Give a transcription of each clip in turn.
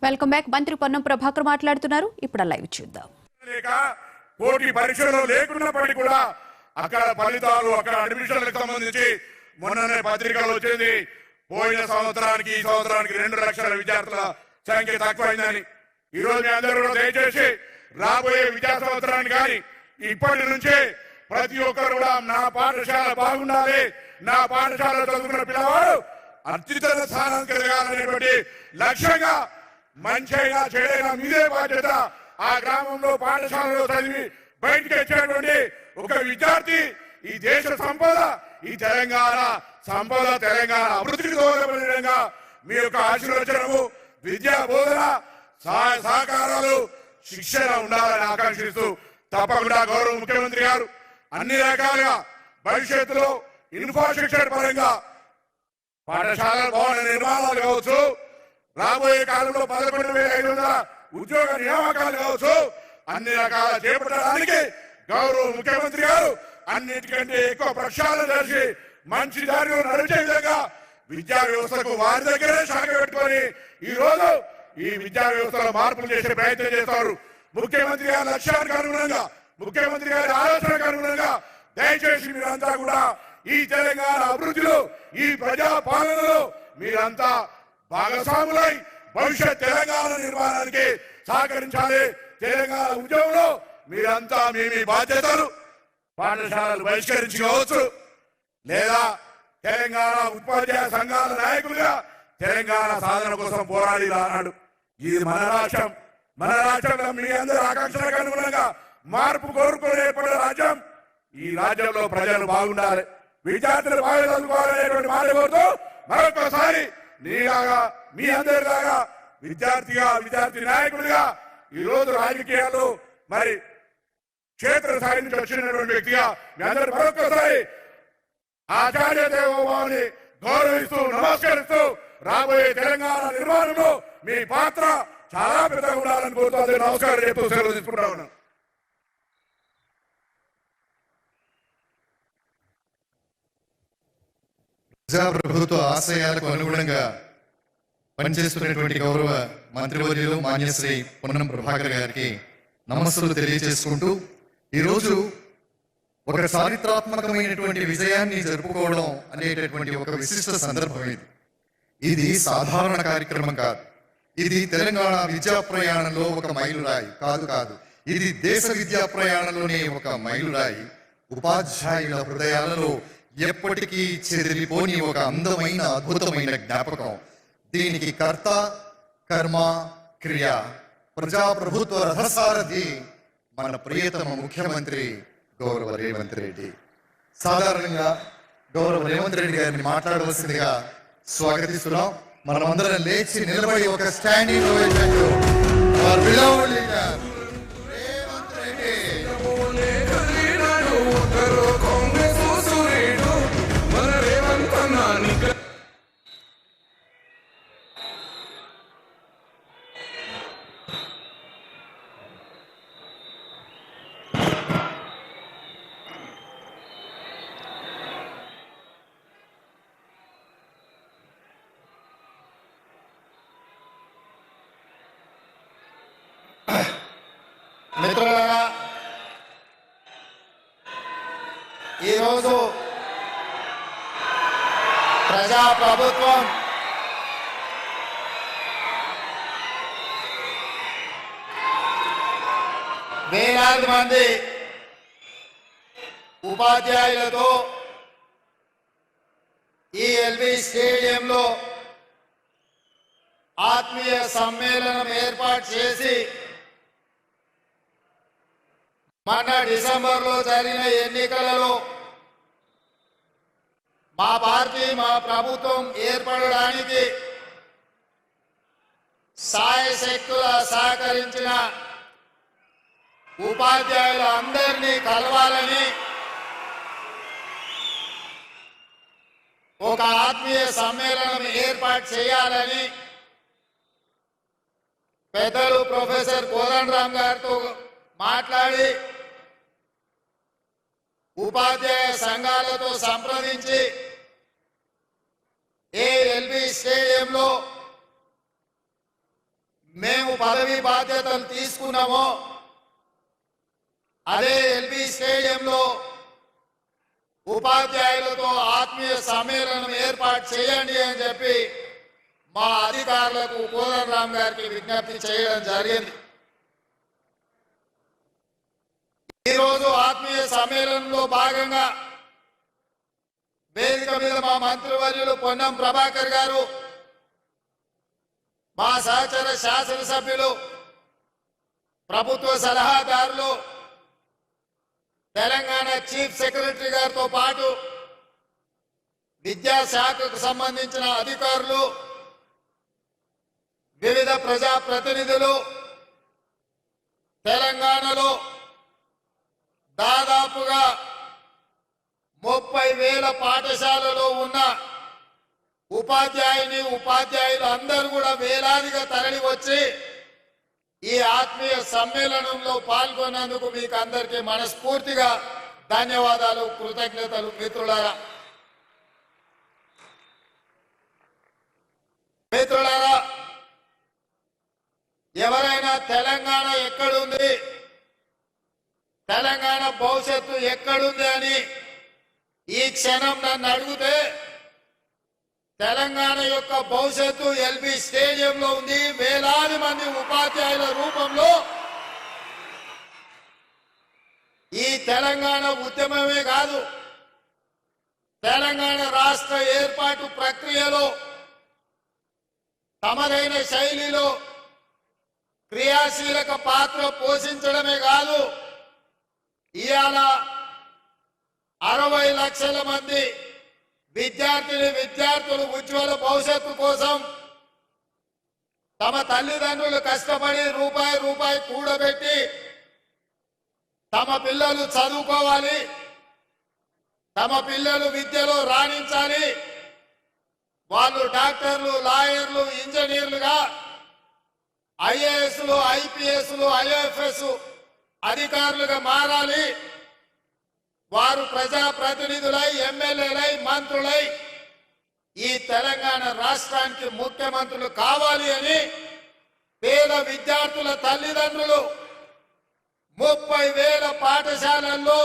Welcome back. మంత్రి పొన్నం ప్రభాకర్ మాట్లాడుతున్నారు. ఇప్పుడు లైవ్ చూద్దాం. పోటీ పరీక్షలు లేకున్నప్పటికీ కూడా అక్కడ ఫలితాలు అక్కడ అడ్మిషన్లకు సంబంధించి మొన్ననే పత్రికలు వచ్చింది. పోయిన సంవత్సరానికి ఈ సంవత్సరానికి 2 లక్షల విద్యార్థుల సంఖ్య తక్కువైందని. ఈ రోజు మీ అందరూ దయచేసి రాబోయే విద్యా సంవత్సరానికి కానీ ఇప్పటి నుంచే ప్రతి ఒక్కరు కూడా నా పాఠశాల బాగుండాలి, నా పాఠశాల చదువుకున్న పిల్లవాడు అత్యున్నత స్థానానికి ఎదగాలనేటువంటి లక్ష్యంగా మంచైనా చెడైనా మీదే బాధ్యత. ఆ గ్రామంలో పాఠశాలలో చదివి బయటికి వచ్చేటువంటి ఒక విద్యార్థి ఈ దేశ సంపద, ఈ తెలంగాణ సంపద, తెలంగాణ అభివృద్ధికి దోహదపడే విధంగా మీ యొక్క ఆశీర్వచనము, విద్యా బోధన, సహాయ సహకారాలు, శిక్షణ ఉండాలని ఆకాంక్షిస్తూ తప్పకుండా గౌరవ ముఖ్యమంత్రి గారు అన్ని రకాలుగా భవిష్యత్తులో ఇన్ఫ్రాస్ట్రక్చర్ పరంగా పాఠశాల భవన నిర్మాణాలు కావచ్చు, రాబోయే కాలంలో 11,500 ఉద్యోగ నియామకాలు కావచ్చు, అన్ని రకాల చేపట్టడానికి గౌరవ ముఖ్యమంత్రి గారు అన్నిటికంటే ఎక్కువ ప్రక్షాళన చేసి మంచి దారిలో నడిచే విధంగా విద్యా వ్యవస్థకు వారి దగ్గరే శాఖ పెట్టుకొని ఈ రోజు ఈ విద్యా వ్యవస్థలో మార్పులు చేసే ప్రయత్నం చేస్తారు. ముఖ్యమంత్రి గారి లక్ష్యానికి అనుగుణంగా, ముఖ్యమంత్రి గారి ఆలోచనకు అనుగుణంగా దయచేసి మీరంతా కూడా ఈ తెలంగాణ అభివృద్ధిలో, ఈ ప్రజా పాలనలో మీరంతా భాగస్వాములై భవిష్యత్ తెలంగాణ నిర్మాణానికి సహకరించాలి. తెలంగాణ ఉద్యమంలో మీరంతా మీ బాధ్యతలు పాఠశాలలు బహిష్కరించుకోవచ్చు, లేదా తెలంగాణ ఉపాధ్యాయ సంఘాల నాయకులుగా తెలంగాణ సాధన కోసం పోరాడి అన్నాడు. ఇది మన రాష్ట్రం. మన రాష్ట్రంలో మీ అందరి ఆకాంక్షలకు అనుగుణంగా మార్పు కోరుకుని ఏర్పడే రాజ్యం. ఈ రాజ్యంలో ప్రజలు బాగుండాలి, విద్యార్థులు బాగా చదువుకోవాలనేటువంటి మాట కోరుతూ మరొకసారి నీలాగా మీ అందరిలాగా విద్యార్థి నాయకులుగా ఈ రోజు రాజకీయాల్లో మరి క్షేత్ర స్థాయి నుంచి వచ్చినటువంటి వ్యక్తిగా మీ అందరూ మరొకసారి ఆచార్య దేవోభావాన్ని గౌరవిస్తూ నమస్కరిస్తూ రాబోయే తెలంగాణ నిర్మాణంలో మీ పాత్ర చాలా పెద్దగా ఉండాలని కోరుతూ నమస్కారం చెప్తూ సెలవు తీసుకుంటా ఉన్నాను. ప్రజాప్రభుత్వ ఆశయాలకు అనుగుణంగా పనిచేస్తున్నటువంటి గౌరవ మంత్రివర్యులు మాన్యశ్రీ పొన్నం ప్రభాకర్ గారికి నమస్సులు తెలియజేసుకుంటూ ఈరోజు ఒక చారిత్రాత్మకమైనటువంటి విజయాన్ని జరుపుకోవడం అనేటటువంటి ఒక విశిష్ట సందర్భం ఇది సాధారణ కార్యక్రమం కాదు. ఇది తెలంగాణ విద్యా ప్రయాణంలో ఒక మైలురాయి కాదు. ఇది దేశ విద్యా ప్రయాణంలోనే ఒక మైలురాయి. ఉపాధ్యాయుల హృదయాలలో ఎప్పటికీ చెదిరిపోని ఒక అందమైన అద్భుతమైన జ్ఞాపకం. దీనికి కర్త, కర్మ, క్రియ, ప్రజాప్రభుత్వ రథసారథి మన ప్రియతమ ముఖ్యమంత్రి గౌరవ రేవంత్ రెడ్డి. సాధారణంగా గౌరవ రేవంత్ రెడ్డి గారిని మాట్లాడవలసిందిగా స్వాగతిస్తున్నాం. మనమందరం లేచి నిలబడి ఒక స్టాండింగ్ ఓవేషన్ రేవంత్ రెడ్డి. మిత్రులారా, ఈరోజు ప్రజాప్రభుత్వం వేలాది మంది ఉపాధ్యాయులతో ఈ ఎల్బీ స్టేడియంలో ఆత్మీయ సమ్మేళనం ఏర్పాటు చేసి మొన్న డిసెంబర్లో జరిగిన ఎన్నికలలో మా పార్టీ, మా ప్రభుత్వం ఏర్పడడానికి సాయశక్తులా సహకరించిన ఉపాధ్యాయులు అందరినీ కలవాలని ఒక ఆత్మీయ సమ్మేళనం ఏర్పాటు చేయాలని పెద్దలు ప్రొఫెసర్ కోదండరామ్ గారితో మాట్లాడి ఉపాధ్యాయ సంఘాలతో సంప్రదించి ఏఎల్బీ స్టేడియంలో మేము పదవి బాధ్యతలు తీసుకున్నామో అదే ఎల్బీ స్టేడియంలో ఉపాధ్యాయులతో ఆత్మీయ సమ్మేళనం ఏర్పాటు చేయండి అని చెప్పి మా అధికారులకు కోదండరామ్ గారికి విజ్ఞప్తి చేయడం జరిగింది. ఈరోజు ఆత్మీయ సమ్మేళనంలో భాగంగా వేదిక మీద మా మంత్రివర్యులు పొన్నం ప్రభాకర్ గారు, మా సహచర శాసనసభ్యులు, ప్రభుత్వ సలహాదారులు, తెలంగాణ చీఫ్ సెక్రటరీ గారితో పాటు విద్యాశాఖకు సంబంధించిన అధికారులు, వివిధ ప్రజాప్రతినిధులు తెలంగాణలో దాదాపుగా 30,000 పాఠశాలలో ఉన్న ఉపాధ్యాయులు అందరూ కూడా వేలాదిగా తరలి వచ్చి ఈ ఆత్మీయ సమ్మేళనంలో పాల్గొన్నందుకు మీకు అందరికీ మనస్ఫూర్తిగా ధన్యవాదాలు, కృతజ్ఞతలు. మిత్రులారా, ఎవరైనా తెలంగాణ ఎక్కడుంది, తెలంగాణ భవిష్యత్తు ఎక్కడుంది అని ఈ క్షణం నన్ను అడిగితే తెలంగాణ యొక్క భవిష్యత్తు ఎల్బీ స్టేడియంలో ఉంది. వేలాది మంది ఉపాధ్యాయుల రూపంలో ఈ తెలంగాణ ఉద్యమమే కాదు, తెలంగాణ రాష్ట్ర ఏర్పాటు ప్రక్రియలో తమదైన శైలిలో క్రియాశీలక పాత్ర పోషించడమే కాదు, ఇవాళ 60 లక్షల మంది విద్యార్థులు ఉజ్వల భవిష్యత్తు కోసం తమ తల్లిదండ్రులు కష్టపడి రూపాయి కూడబెట్టి తమ పిల్లలు చదువుకోవాలి, తమ పిల్లలు విద్యలో రాణించాలి, వాళ్ళు డాక్టర్లు, లాయర్లు, ఇంజనీర్లుగా ఐఏఎస్లు, ఐపీఎస్లు, ఐఎఫ్ఎస్ అధికారులుగా మారాలి, వారు ప్రజాప్రతినిధులై, ఎమ్మెల్యేలై, మంత్రులై ఈ తెలంగాణ రాష్ట్రానికి ముఖ్యమంత్రులు కావాలి అని పేద విద్యార్థుల తల్లిదండ్రులు 30,000 పాఠశాలల్లో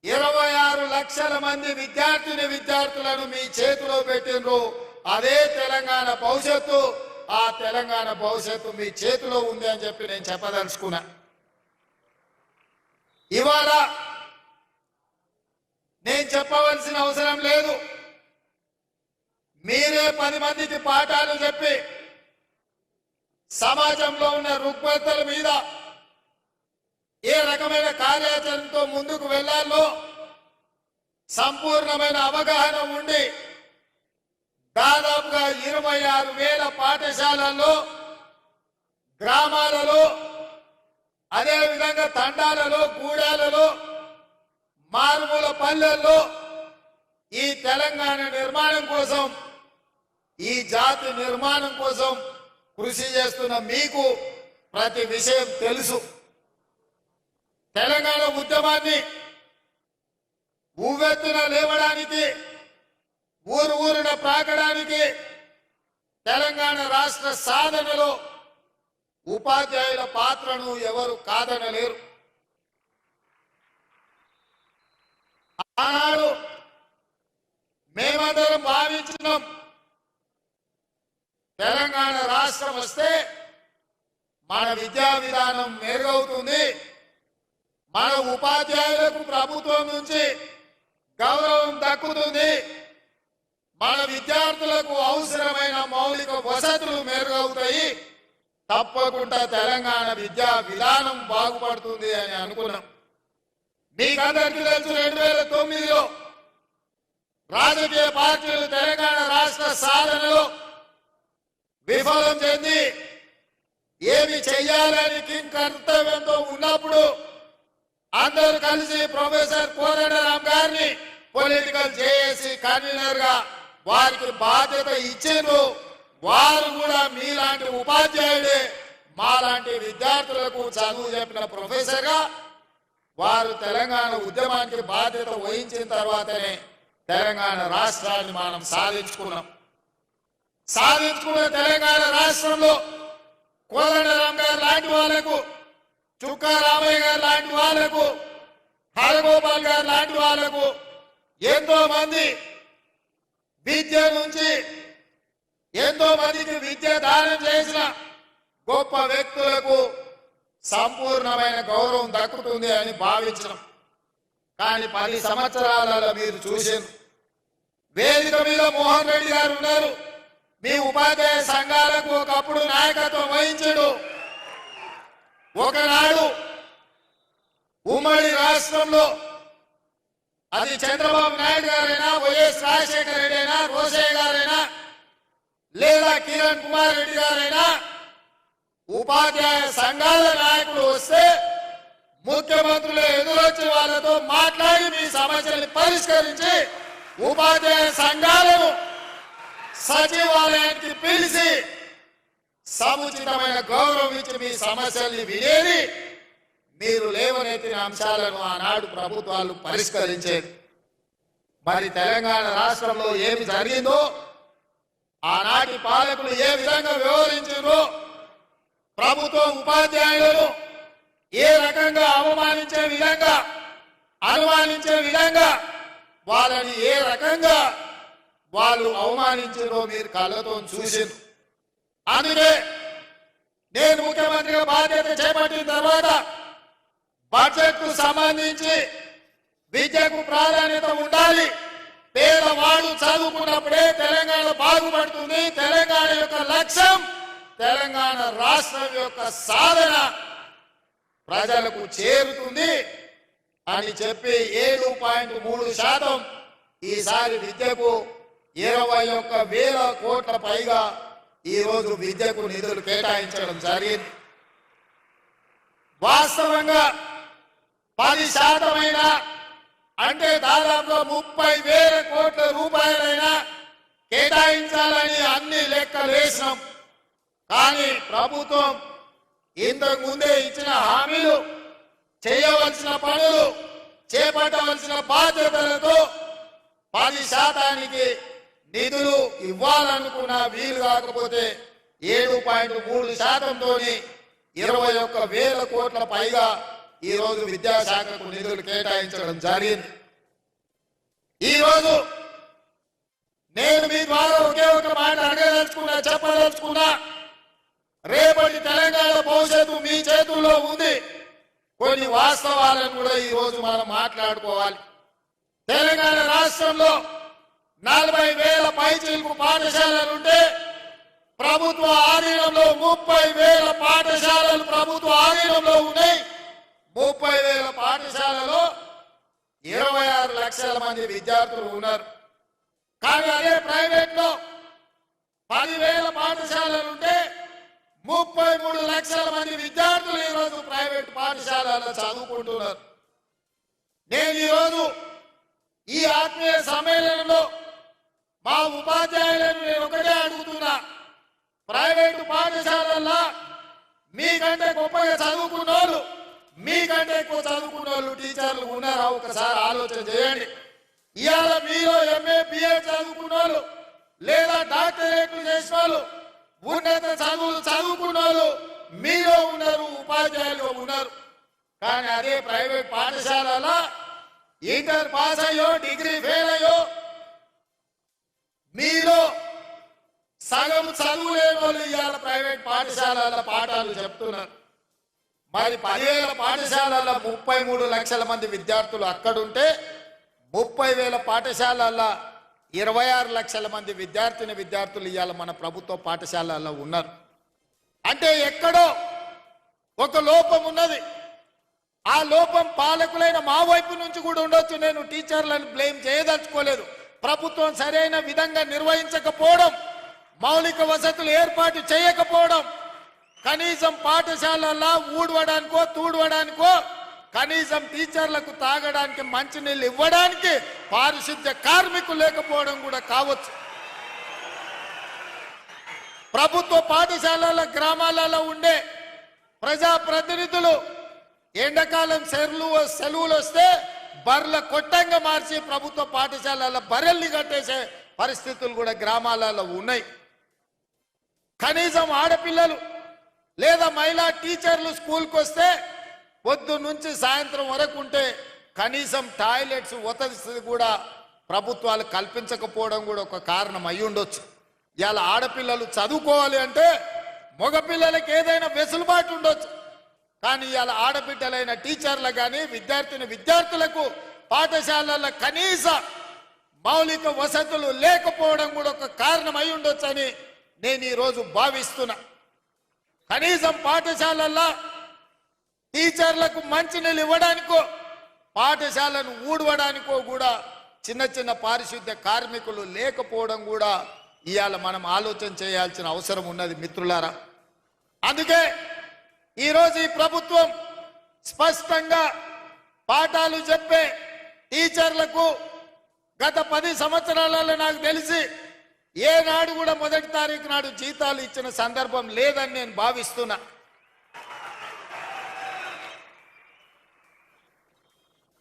26 లక్షల మంది విద్యార్థులను మీ చేతిలో పెట్టిండ్రు. అదే తెలంగాణ భవిష్యత్తు. ఆ తెలంగాణ భవిష్యత్తు మీ చేతిలో ఉంది అని చెప్పి నేను చెప్పదలుచుకున్నా. ఇవాళ నేను చెప్పవలసిన అవసరం లేదు, మీరే 10 మందికి పాఠాలు చెప్పి సమాజంలో ఉన్న రుగ్మతల మీద ఏ రకమైన కార్యాచరణతో ముందుకు వెళ్లాలో సంపూర్ణమైన అవగాహన ఉండి దాదాపుగా 26,000 పాఠశాలల్లో, గ్రామాలలో, అదేవిధంగా తండాలలో, గూడాలలో, మారుమూల పల్లెల్లో ఈ తెలంగాణ నిర్మాణం కోసం, ఈ జాతి నిర్మాణం కోసం కృషి చేస్తున్న మీకు ప్రతి విషయం తెలుసు. తెలంగాణ ఉద్యమాన్ని ఉవ్వెత్తున లేవడానికి, ఊరున ప్రాకడానికి, తెలంగాణ రాష్ట్ర సాధనలో ఉపాధ్యాయుల పాత్రను ఎవరు కాదనలేరు. ఆనాడు మేమందరం భావించినాం, తెలంగాణ రాష్ట్రం వస్తే మన విద్యా విధానం మెరుగవుతుంది, మన ఉపాధ్యాయులకు ప్రభుత్వం నుంచి గౌరవం దక్కుతుంది, మన విద్యార్థులకు అవసరమైన మౌలిక వసతులు మెరుగవుతాయి, తప్పకుండా తెలంగాణ విద్యా విధానం బాగుపడుతుంది అని అనుకున్నాం. మీకందరికీ తెలుసు, 2009లో రాజకీయ పార్టీలు తెలంగాణ రాష్ట్ర సాధనలో విఫలం చెంది ఏమి చెయ్యాలని కర్తవ్యంతో ఉన్నప్పుడు అందరూ కలిసి ప్రొఫెసర్ కోదండరామ్ గారిని పొలిటికల్ జేఏసీ కన్వీనర్ గా వారికి బాధ్యత ఇచ్చిండ్రు. వారు కూడా మీలాంటి ఉపాధ్యాయుడే, మాలాంటి విద్యార్థులకు చదువు చెప్పిన ప్రొఫెసర్ గా వారు తెలంగాణ ఉద్యమానికి బాధ్యత వహించిన తర్వాతనే తెలంగాణ రాష్ట్రాన్ని మనం సాధించుకున్నాం. సాధించుకున్న తెలంగాణ రాష్ట్రంలో కోదండరాం గారు లాంటి వాళ్లకు, చుక్కా రామయ్య గారు లాంటి వాళ్లకు, హరగోపాల్ గారు లాంటి వాళ్లకు, ఎంతో మంది విద్య నుంచి ఎంతో మందికి విద్య దానం చేసిన గొప్ప వ్యక్తులకు సంపూర్ణమైన గౌరవం దక్కుతుంది అని భావించడం. కానీ 10 సంవత్సరాలలో మీరు చూసారు, వేదిక మీద మోహన్ రెడ్డి గారు ఉన్నారు. మీ ఉపాధ్యాయ సంఘాలకు ఒకప్పుడు నాయకత్వం వహించాడు. ఒకనాడు ఉమ్మడి రాష్ట్రంలో అది చంద్రబాబు నాయుడు గారైనా, వైఎస్ రాజశేఖర రెడ్డి అయినా, రోసయ్య గారైనా, లేదా కిరణ్ కుమార్ రెడ్డి గారైనా ఉపాధ్యాయ సంఘాల నాయకులు వస్తే ముఖ్యమంత్రులు ఎదురొచ్చి వాళ్ళతో మాట్లాడి మీ సమస్యల్ని పరిష్కరించి ఉపాధ్యాయ సంఘాలను సచివాలయానికి పిలిచి సముచితమైన గౌరవం ఇచ్చి మీ సమస్యల్ని వినేది, మీరు లేవనెత్తిన అంశాలను ఆనాడు ప్రభుత్వాలు పరిష్కరించేది. మరి తెలంగాణ రాష్ట్రంలో ఏమి జరిగిందో, ఆనాటి పాలకులు ఏ విధంగా వ్యవహరించారో, ప్రభుత్వం ఉపాధ్యాయులను ఏ రకంగా అవమానించే విధంగా, అనుమానించే విధంగా, వాళ్ళని ఏ రకంగా వాళ్ళు అవమానించారో మీరు కళ్ళతో చూసారు. అందుకే నేను ముఖ్యమంత్రిగా బాధ్యత చేపట్టిన తర్వాత బడ్జెట్ కు సంబంధించి విద్యకు ప్రాధాన్యత ఉండాలి. పేదవాడు చదువుకున్నప్పుడే తెలంగాణ బాగుపడుతుంది. తెలంగాణ యొక్క లక్ష్యం, తెలంగాణ రాష్ట్రం యొక్క సాధన ప్రజలకు చేరుతుంది అని చెప్పి 7.3% ఈసారి విద్యకు 21,000 కోట్ల పైగా ఈ రోజు విద్యకు నిధులు కేటాయించడం జరిగింది. వాస్తవంగా 10% అంటే దాదాపుగా 30,000 కోట్ల రూపాయలైనా కేటాయించాలని అన్ని లెక్కలు వేసినాం. కానీ ప్రభుత్వం ఇంతకు ముందే ఇచ్చిన హామీలు, చేయవలసిన పనులు, చేపట్టవలసిన బాధ్యతలతో 10% నిధులు ఇవ్వాలనుకున్న వీలు కాకపోతే 7.3%తో 21,000 కోట్ల పైగా ఈ రోజు విద్యాశాఖకు నిధులు కేటాయించడం జరిగింది. ఈ రోజు నేను మీ ద్వారా ఒకే ఒక మాట అడగదలుచుకున్నా, చెప్పదలుచుకున్నా. రేపటి తెలంగాణ భవిష్యత్తు మీ చేతుల్లో ఉంది. కొన్ని వాస్తవాలను కూడా ఈ రోజు మనం మాట్లాడుకోవాలి. తెలంగాణ రాష్ట్రంలో 40,000 పైచిలకు పాఠశాలలుంటే ప్రభుత్వ ఆధీనంలో 30,000 పాఠశాలలు ప్రభుత్వ ఆధీనంలో ఉన్నాయి. 30,000 పాఠశాలలో 26 లక్షల మంది విద్యార్థులు ఉన్నారు. కానీ అదే ప్రైవేట్ లో 10,000 పాఠశాలలుంటే 33 లక్షల మంది విద్యార్థులు ఈరోజు ప్రైవేట్ పాఠశాలలో చదువుకుంటున్నారు. నేను ఈరోజు ఈ ఆత్మీయ సమ్మేళనంలో మా ఉపాధ్యాయులను నేను ఒకటే అడుగుతున్నా, ప్రైవేటు పాఠశాలల్లో మీకంటే గొప్పగా చదువుకున్న వాళ్ళు, మీకంటే ఎక్కువ చదువుకున్న వాళ్ళు టీచర్లు ఉన్నారా? ఒకసారి ఆలోచన చేయండి. ఇవాళ మీలో MA BA చదువుకున్న వాళ్ళు, లేదా డాక్టరేట్లు చేసిన వాళ్ళు, ఉన్నత చదువులు చదువుకున్న వాళ్ళు మీలో ఉన్నారు, ఉపాధ్యాయులు ఉన్నారు. కానీ అదే ప్రైవేట్ పాఠశాలలో ఇంటర్ పాస్ అయ్యో, డిగ్రీ ఫెయిల్ అయ్యో, మీలో సగం చదువులేని వాళ్ళు ఇవాళ ప్రైవేట్ పాఠశాలల పాఠాలు చెప్తున్నారు. మరి 10,000 పాఠశాలల్లో 33 లక్షల మంది విద్యార్థులు అక్కడుంటే 30,000 పాఠశాలల్లో 26 లక్షల మంది విద్యార్థులు ఇవాళ మన ప్రభుత్వ పాఠశాలల్లో ఉన్నారు. అంటే ఎక్కడో ఒక లోపం ఉన్నది. ఆ లోపం పాలకులైన మా వైపు నుంచి కూడా ఉండొచ్చు. నేను టీచర్లను బ్లేమ్ చేయదలుచుకోలేదు. ప్రభుత్వం సరైన విధంగా నిర్వహించకపోవడం, మౌలిక వసతులు ఏర్పాటు చేయకపోవడం, కనీసం పాఠశాలల్లో ఊడవడానికో తూడవడానికో, కనీసం టీచర్లకు తాగడానికి మంచినీళ్ళు ఇవ్వడానికి పారిశుద్ధ్య కార్మికులు లేకపోవడం కూడా కావచ్చు. ప్రభుత్వ పాఠశాలల గ్రామాలలో ఉండే ప్రజాప్రతినిధులు ఎండాకాలం సెలవులు వస్తే బర్ల కొట్టంగా మార్చి ప్రభుత్వ పాఠశాలల బర్రెల్ని కట్టేసే పరిస్థితులు కూడా గ్రామాలలో ఉన్నాయి. కనీసం ఆడపిల్లలు లేదా మహిళా టీచర్లు స్కూల్కి వస్తే పొద్దు నుంచి సాయంత్రం వరకు ఉంటే కనీసం టాయిలెట్స్ వసతి కూడా ప్రభుత్వాలు కల్పించకపోవడం కూడా ఒక కారణం అయి ఉండొచ్చు. ఇవాళ ఆడపిల్లలు చదువుకోవాలి అంటే మగపిల్లలకి ఏదైనా వెసులుబాటు ఉండొచ్చు, కానీ ఇవాళ ఆడబిడ్డలైన టీచర్లకు కానీ విద్యార్థులకు పాఠశాలల కనీస మౌలిక వసతులు లేకపోవడం కూడా ఒక కారణం అయి ఉండొచ్చని నేను ఈరోజు భావిస్తున్నా. కనీసం పాఠశాలల్లో టీచర్లకు మంచినీళ్ళు ఇవ్వడానికో పాఠశాలను ఊడవడానికో కూడా చిన్న చిన్న పారిశుద్ధ్య కార్మికులు లేకపోవడం కూడా ఇవాళ మనం ఆలోచన చేయాల్సిన అవసరం ఉన్నది మిత్రులారా. అందుకే ఈరోజు ఈ ప్రభుత్వం స్పష్టంగా పాఠాలు చెప్పే టీచర్లకు గత 10 సంవత్సరాలలో నాకు తెలిసి ఏనాడు కూడా 1వ తారీఖు నాడు జీతాలు ఇచ్చిన సందర్భం లేదని నేను భావిస్తున్నా.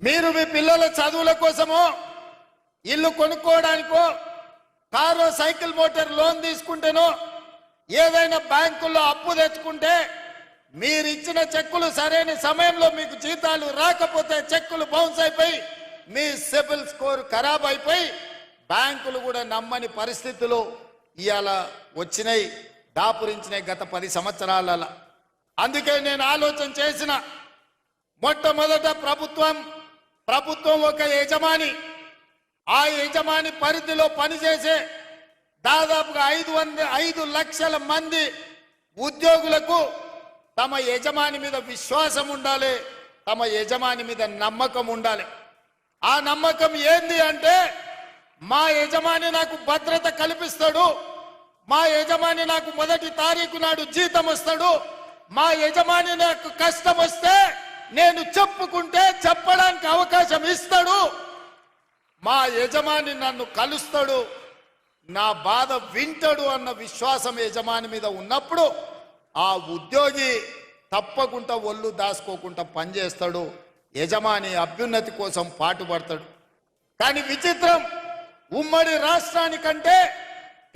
మీరు మీ పిల్లల చదువుల కోసమో ఇల్లు కొనుక్కోవడానికో కారు సైకిల్ మోటార్ లోన్ తీసుకుంటేనో ఏదైనా బ్యాంకుల్లో అప్పు తెచ్చుకుంటే మీరు ఇచ్చిన చెక్కులు సరైన సమయంలో మీకు జీతాలు రాకపోతే చెక్కులు బౌన్స్ అయిపోయి మీ సిబిల్ స్కోర్ ఖరాబ్ అయిపోయి బ్యాంకులు కూడా నమ్మని పరిస్థితులు ఇవాళ వచ్చినాయి, దాపురించినాయి గత 10 సంవత్సరాలలో. అందుకే నేను ఆలోచన చేసిన మొట్టమొదట ప్రభుత్వం ఒక యజమాని, ఆ యజమాని పరిధిలో పనిచేసే దాదాపుగా 5 లక్షల మంది ఉద్యోగులకు తమ యజమాని మీద విశ్వాసం ఉండాలి, తమ యజమాని మీద నమ్మకం ఉండాలి. ఆ నమ్మకం ఏంది అంటే మా యజమాని నాకు భద్రత కల్పిస్తాడు, మా యజమాని నాకు 1వ తారీఖు నాడు జీతం వస్తాడు, మా యజమాని నాకు కష్టం వస్తే నేను చెప్పుకుంటే చెప్పడానికి అవకాశం ఇస్తాడు, మా యజమాని నన్ను కలుస్తాడు, నా బాధ వింటాడు అన్న విశ్వాసం యజమాని మీద ఉన్నప్పుడు ఆ ఉద్యోగి తప్పకుండా ఒళ్ళు దాచుకోకుండా పనిచేస్తాడు, యజమాని అభ్యున్నతి కోసం పాటుపడతాడు. కానీ విచిత్రం, ఉమ్మడి రాష్ట్రానికంటే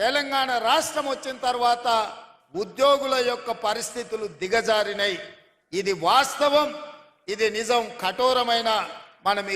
తెలంగాణ రాష్ట్రం వచ్చిన తర్వాత ఉద్యోగుల యొక్క పరిస్థితులు దిగజారినాయి. ఇది వాస్తవం, ఇది నిజం. కఠోరమైన మనం